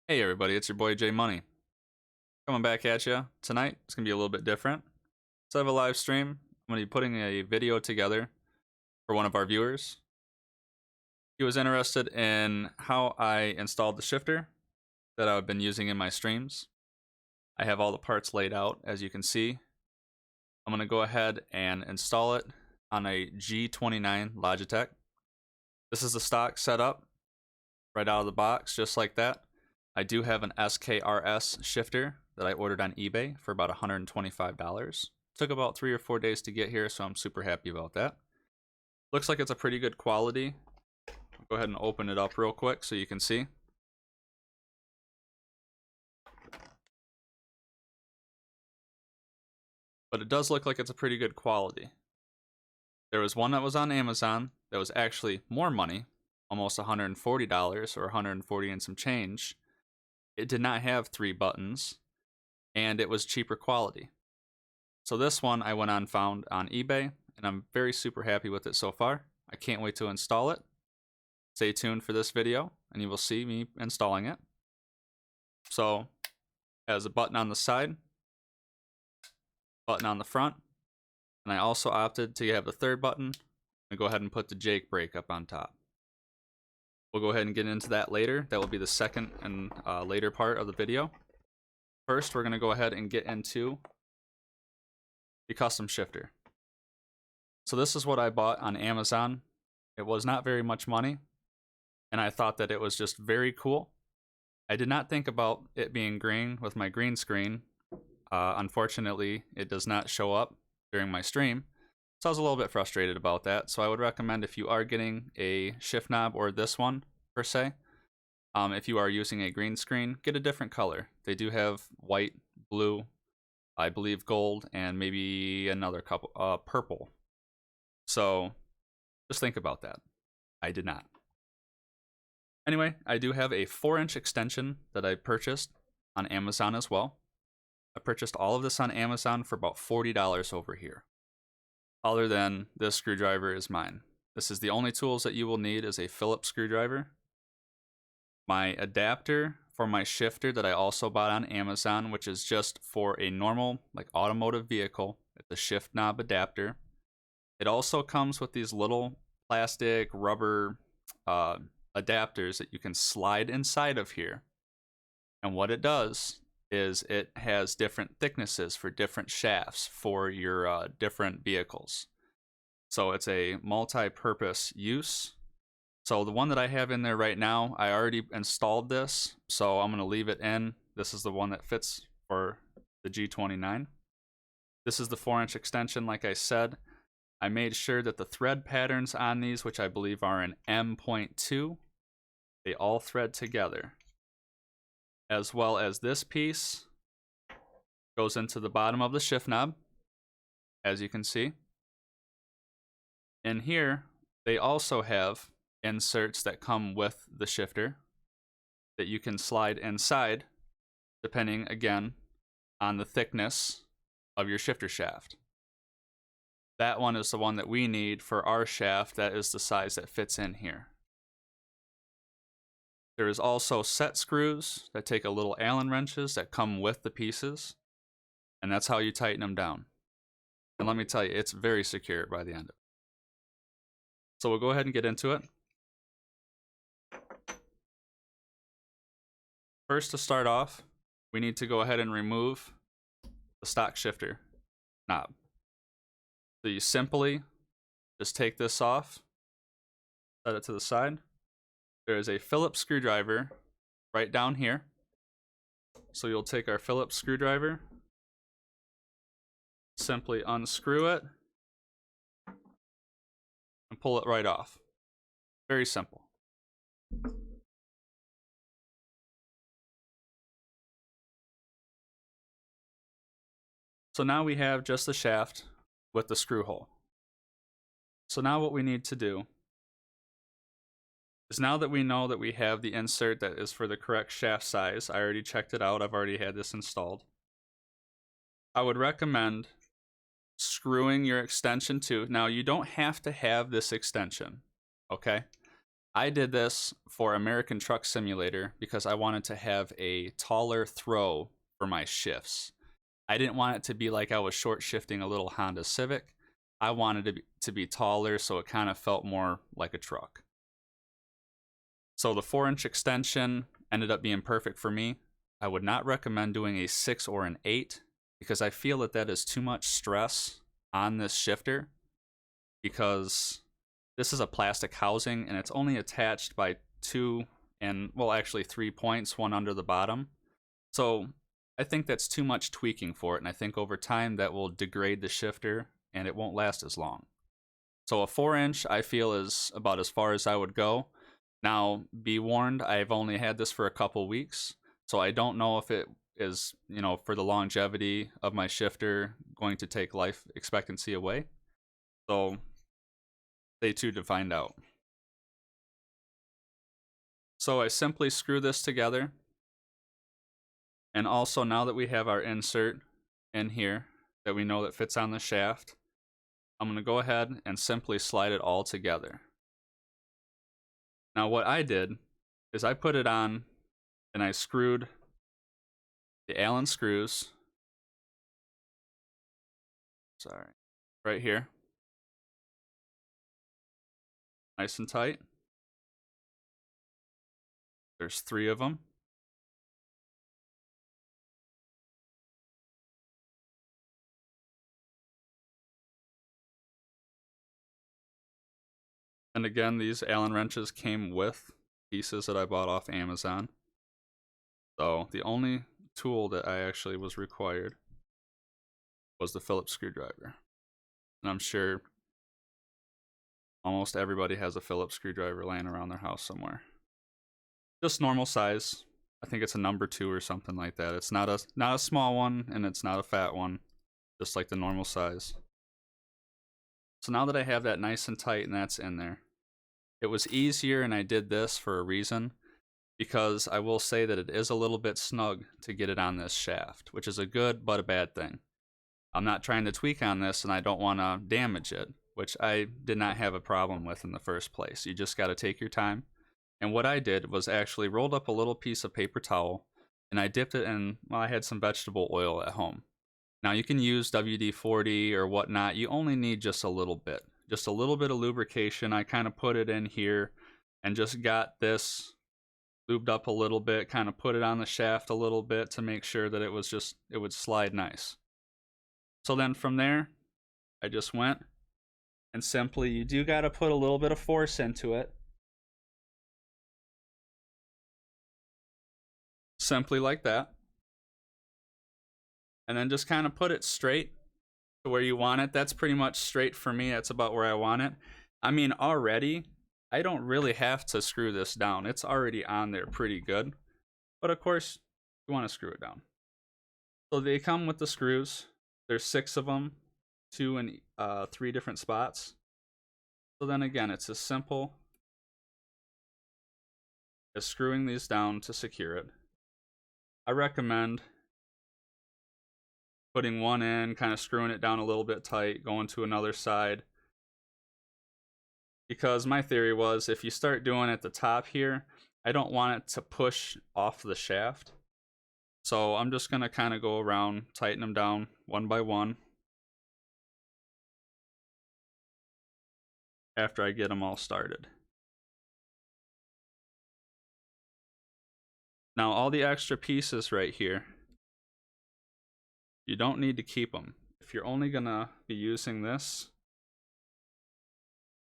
Hey everybody, it's your boy J Money. Coming back at you. Tonight, it's going to be a little bit different. Instead of a live stream, I'm going to be putting a video together for one of our viewers. He was interested in how I installed the shifter that I've been using in my streams. I have all the parts laid out, as you can see. I'm going to go ahead and install it on a G29 Logitech. This is the stock setup right out of the box, just like that. I do have an Skrs shifter that I ordered on eBay for about $125. Took about 3 or 4 days to get here, so I'm super happy about that. Looks like it's a pretty good quality. I'll go ahead and open it up real quick so you can see. But it does look like it's a pretty good quality. There was one that was on Amazon that was actually more money, almost $140 or $140 and some change. It did not have 3 buttons, and it was cheaper quality. So this one I went on found on eBay, and I'm very super happy with it so far. I can't wait to install it. Stay tuned for this video, and you will see me installing it. So, it has a button on the side, button on the front, and I also opted to have the third button, and go ahead and put the Jake brake up on top. We'll go ahead and get into that later. That will be the second and later part of the video. First, we're going to go ahead and get into the custom shifter. So this is what I bought on Amazon. It was not very much money, and I thought that it was just very cool. I did not think about it being green with my green screen. Unfortunately, it does not show up during my stream. So I was a little bit frustrated about that. So I would recommend, if you are getting a shift knob, or this one per se, if you are using a green screen, get a different color. They do have white, blue, I believe gold, and maybe another couple, purple. So just think about that. I did not. Anyway, I do have a 4-inch extension that I purchased on Amazon as well. I purchased all of this on Amazon for about $40 over here. Other than this screwdriver is mine. This is the only tools that you will need, is a Phillips screwdriver. My adapter for my shifter that I also bought on Amazon, which is just for a normal like automotive vehicle. It's a shift knob adapter. It also comes with these little plastic rubber adapters that you can slide inside of here. And what it does is it has different thicknesses for different shafts for your different vehicles. So it's a multi-purpose use. So the one that I have in there right now, I already installed this, so I'm going to leave it in. This is the one that fits for the G29. This is the 4-inch extension, like I said. I made sure that the thread patterns on these, which I believe are an M.2, they all thread together. As well as this piece goes into the bottom of the shift knob, as you can see. In here, they also have inserts that come with the shifter that you can slide inside, depending, again, on the thickness of your shifter shaft. That one is the one that we need for our shaft. That is the size that fits in here. There is also set screws that take a little Allen wrenches that come with the pieces, and that's how you tighten them down. And let me tell you, it's very secure by the end of it. So we'll go ahead and get into it. First, to start off, we need to go ahead and remove the stock shifter knob. So you simply just take this off, set it to the side. There is a Phillips screwdriver right down here. So you'll take our Phillips screwdriver, simply unscrew it, and pull it right off. Very simple. So now we have just the shaft with the screw hole. So now what we need to do is, now that we know that we have the insert that is for the correct shaft size, I already checked it out, I've already had this installed. I would recommend screwing your extension to, now you don't have to have this extension, okay? I did this for American Truck Simulator because I wanted to have a taller throw for my shifts. I didn't want it to be like I was short shifting a little Honda Civic. I wanted it to be taller so it kind of felt more like a truck. So the 4-inch extension ended up being perfect for me. I would not recommend doing a 6 or an 8 because I feel that that is too much stress on this shifter, because this is a plastic housing and it's only attached by 2 and, well, actually 3 points, one under the bottom. So I think that's too much tweaking for it, and I think over time that will degrade the shifter and it won't last as long. So a 4-inch I feel is about as far as I would go. Now, be warned, I've only had this for a couple weeks, so I don't know if it is, you know, for the longevity of my shifter, going to take life expectancy away. So stay tuned to find out. So I simply screw this together. And also, now that we have our insert in here that we know that fits on the shaft, I'm going to go ahead and simply slide it all together. Now what I did is I put it on and I screwed the Allen screws, right here, nice and tight. There's 3 of them. And again, these Allen wrenches came with pieces that I bought off Amazon. So the only tool that I actually was required was the Phillips screwdriver. And I'm sure almost everybody has a Phillips screwdriver laying around their house somewhere. Just normal size. I think it's a number 2 or something like that. It's not a small one and it's not a fat one, just like the normal size. So now that I have that nice and tight and that's in there, it was easier, and I did this for a reason, because I will say that it is a little bit snug to get it on this shaft, which is a good but a bad thing. I'm not trying to tweak on this and I don't want to damage it, which I did not have a problem with in the first place. You just got to take your time. And what I did was actually rolled up a little piece of paper towel and I dipped it in, well, I had some vegetable oil at home. Now you can use WD-40 or whatnot. You only need just a little bit of lubrication. I kind of put it in here and just got this lubed up a little bit, kind of put it on the shaft a little bit to make sure that it would slide nice. So then from there, I just went and simply, you do got to put a little bit of force into it. Simply like that. And then just kind of put it straight to where you want it. That's pretty much straight for me. That's about where I want it. I mean, already, I don't really have to screw this down. It's already on there pretty good. But of course, you want to screw it down. So they come with the screws. There's 6 of them, 2 in 3 different spots. So then again, it's as simple as screwing these down to secure it. I recommend putting one in, kind of screwing it down a little bit tight, going to another side. Because my theory was, if you start doing at the top here, I don't want it to push off the shaft. So I'm just going to kind of go around, tighten them down one by one after I get them all started. Now all the extra pieces right here, you don't need to keep them. If you're only going to be using this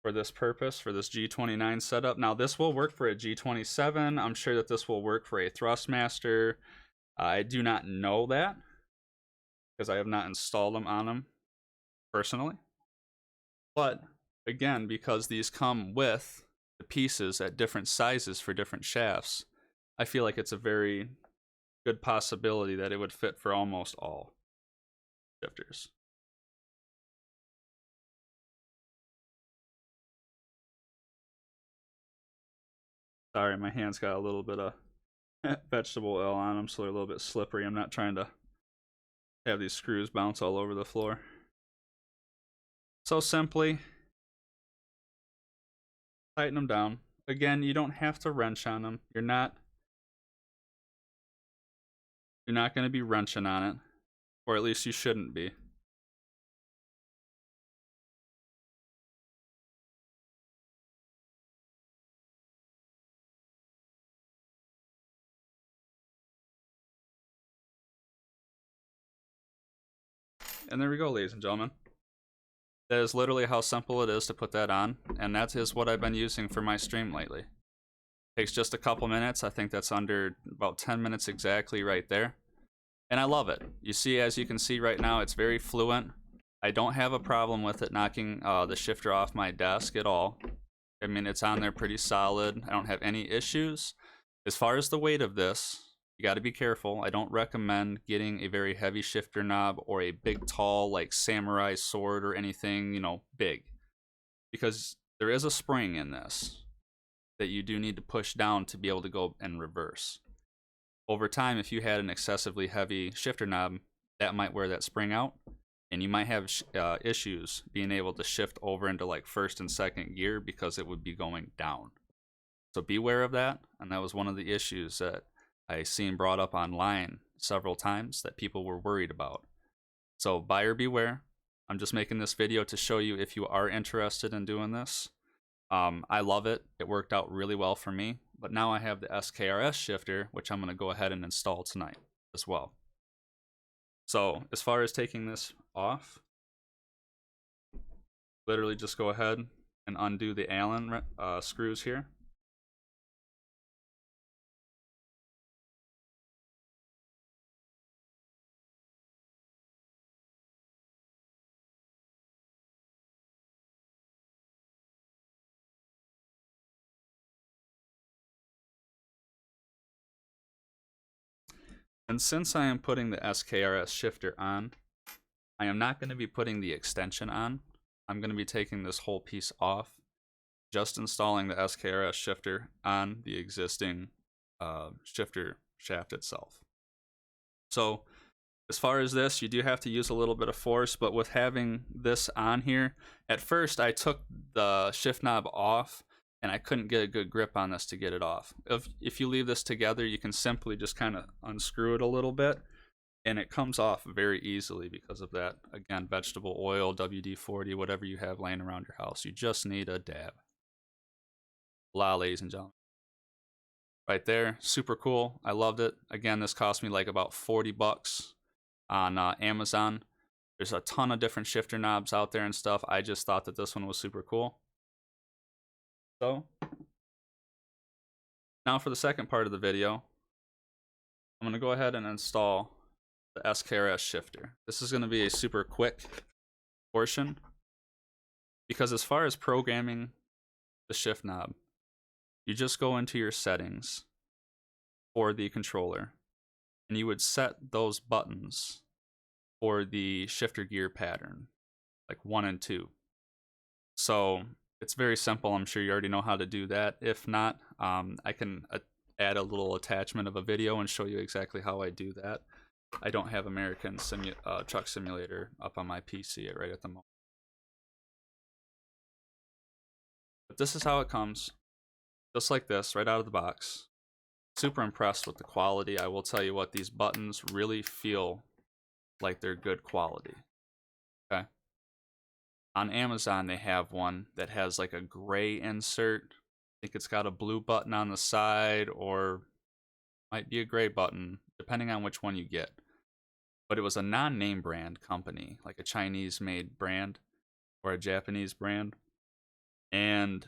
for this purpose, for this G29 setup. Now this will work for a G27. I'm sure that this will work for a Thrustmaster. I do not know that because I have not installed them on them personally. But again, because these come with the pieces at different sizes for different shafts, I feel like it's a very good possibility that it would fit for almost all shifters. Sorry, my hands got a little bit of vegetable oil on them, so they're a little bit slippery. I'm not trying to have these screws bounce all over the floor. So simply tighten them down. Again, you don't have to wrench on them. You're not going to be wrenching on it, or at least you shouldn't be. And there we go, ladies and gentlemen. That is literally how simple it is to put that on, and that is what I've been using for my stream lately. Takes just a couple minutes. I think that's under about 10 minutes exactly right there. And I love it. You see, as you can see right now, it's very fluent. I don't have a problem with it knocking the shifter off my desk at all. I mean, it's on there pretty solid. I don't have any issues. As far as the weight of this, you got to be careful. I don't recommend getting a very heavy shifter knob or a big, tall, like samurai sword or anything, you know, big. Because there is a spring in this that you do need to push down to be able to go and reverse. Over time, if you had an excessively heavy shifter knob, that might wear that spring out, and you might have issues being able to shift over into like first and second gear because it would be going down. So beware of that, and that was one of the issues that I seen brought up online several times that people were worried about. So buyer beware. I'm just making this video to show you if you are interested in doing this. I love it. It worked out really well for me. But now I have the Skrs shifter, which I'm going to go ahead and install tonight as well. So as far as taking this off, literally just go ahead and undo the Allen screws here. And since I am putting the Skrs shifter on, I am not going to be putting the extension on. I'm going to be taking this whole piece off, just installing the Skrs shifter on the existing shifter shaft itself. So as far as this, you do have to use a little bit of force, but with having this on here, at first I took the shift knob off and I couldn't get a good grip on this to get it off. If you leave this together, you can simply just kind of unscrew it a little bit, and it comes off very easily because of that. Again, vegetable oil, WD-40, whatever you have laying around your house. You just need a dab. Voila, ladies and gentlemen. Right there, super cool. I loved it. Again, this cost me like about 40 bucks on Amazon. There's a ton of different shifter knobs out there and stuff. I just thought that this one was super cool. So now for the second part of the video, I'm going to go ahead and install the Skrs shifter. This is going to be a super quick portion because as far as programming the shift knob, you just go into your settings for the controller and you would set those buttons for the shifter gear pattern, like 1 and 2. So it's very simple. I'm sure you already know how to do that. If not, I can add a little attachment of a video and show you exactly how I do that. I don't have American Truck Simulator up on my PC right at the moment. But this is how it comes. Just like this, right out of the box. Super impressed with the quality. I will tell you what, these buttons really feel like they're good quality. Okay. On Amazon, they have one that has like a gray insert. I think it's got a blue button on the side, or might be a gray button, depending on which one you get. But it was a non-name brand company, like a Chinese-made brand or a Japanese brand. And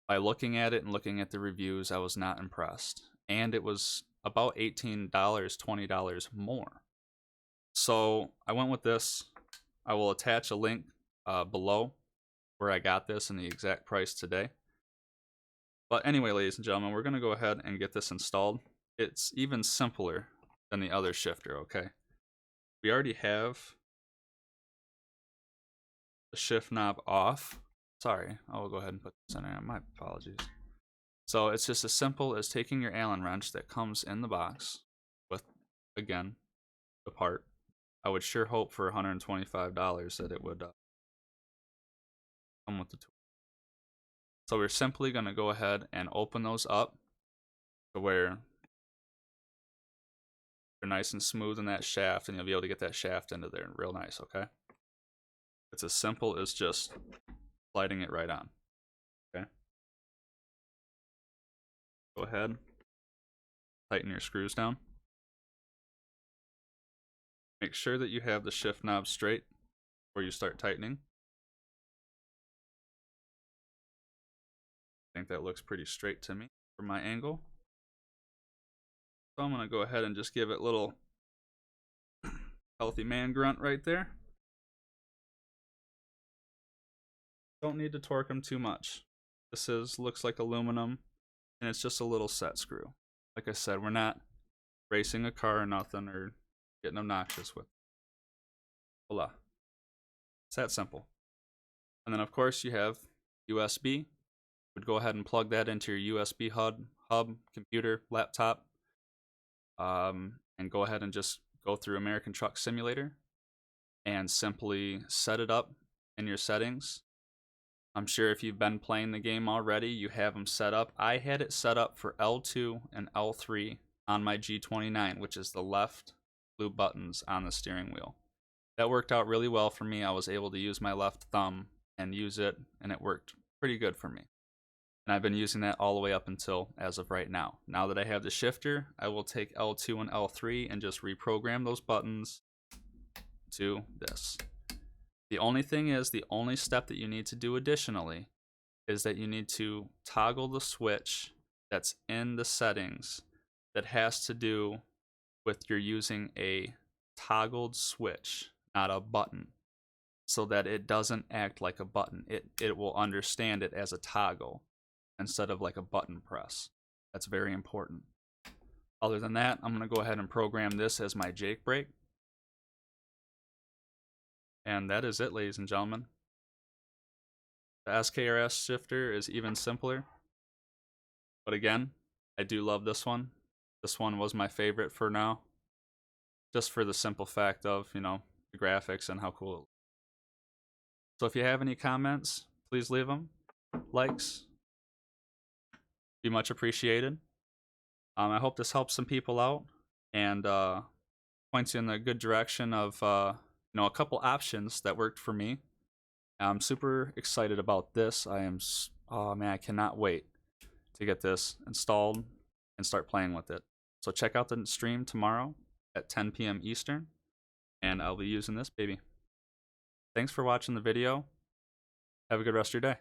by looking at it and looking at the reviews, I was not impressed. And it was about $18, $20 more. So I went with this. I will attach a link below where I got this and the exact price today. But anyway, ladies and gentlemen, we're going to go ahead and get this installed. It's even simpler than the other shifter, okay? We already have the shift knob off. Sorry, I will go ahead and put this in there. My apologies. So it's just as simple as taking your Allen wrench that comes in the box with, again, the part. I would sure hope for $125 that it would come with the tool. So we're simply going to go ahead and open those up to where they're nice and smooth in that shaft, and you'll be able to get that shaft into there real nice, okay? It's as simple as just sliding it right on, okay? Go ahead, tighten your screws down. Make sure that you have the shift knob straight before you start tightening. I think that looks pretty straight to me from my angle. So I'm going to go ahead and just give it a little healthy man grunt right there. Don't need to torque them too much. This looks like aluminum, and it's just a little set screw. Like I said, we're not racing a car or nothing or getting obnoxious with it. Voila. It's that simple. And then of course you have USB. Would go ahead and plug that into your USB hub, computer, laptop, and go ahead and just go through American Truck Simulator and simply set it up in your settings. I'm sure if you've been playing the game already, you have them set up. I had it set up for L2 and L3 on my G29, which is the left blue buttons on the steering wheel. That worked out really well for me. I was able to use my left thumb and use it, and it worked pretty good for me. And I've been using that all the way up until as of right now. Now that I have the shifter, I will take L2 and L3 and just reprogram those buttons to this. The only thing is, the only step that you need to do additionally is that you need to toggle the switch that's in the settings that has to do with you're using a toggled switch, not a button, so that it doesn't act like a button. It will understand it as a toggle instead of like a button press. That's very important. Other than that, I'm going to go ahead and program this as my Jake brake. And that is it, ladies and gentlemen. The Skrs shifter is even simpler. But again, I do love this one. This one was my favorite for now. Just for the simple fact of, you know, the graphics and how cool it looks. So if you have any comments, please leave them. Likes. Be much appreciated. I hope this helps some people out and points you in the good direction of you know, a couple options that worked for me. I'm super excited about this. Oh man, I cannot wait to get this installed and start playing with it. So check out the stream tomorrow at 10 p.m. Eastern, and I'll be using this baby. Thanks for watching the video. Have a good rest of your day.